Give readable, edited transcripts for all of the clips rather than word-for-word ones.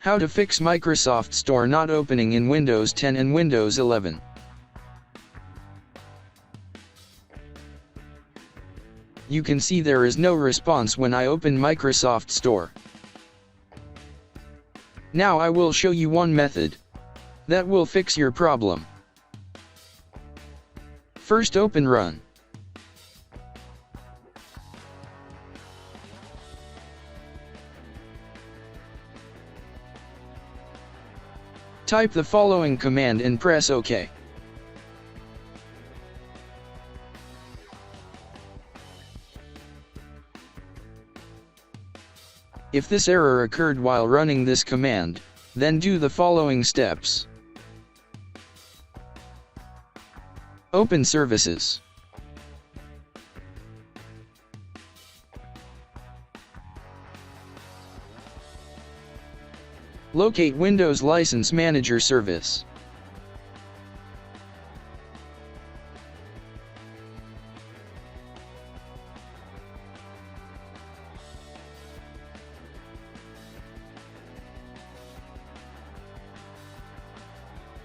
How to fix Microsoft Store not opening in Windows 10 and Windows 11. You can see there is no response when I open Microsoft Store. Now I will show you one method that will fix your problem. First open Run. Type the following command and press OK. If this error occurred while running this command, then do the following steps. Open Services. Locate Windows License Manager service.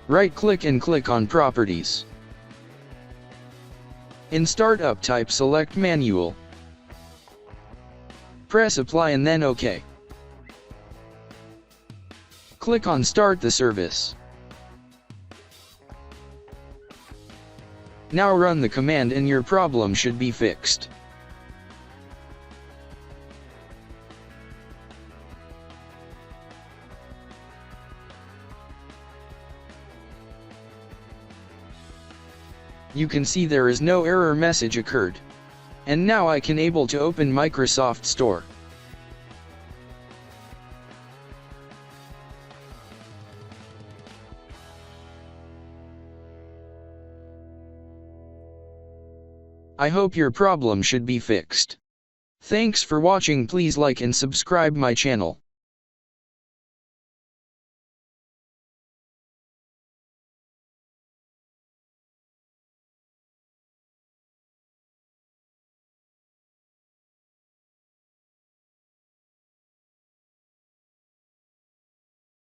Right-click and click on Properties. In Startup type select Manual. Press Apply and then OK. Click on Start the service. Now run the command and your problem should be fixed. You can see there is no error message occurred. And now I can able to open Microsoft Store. I hope your problem should be fixed. Thanks for watching. Please like and subscribe my channel.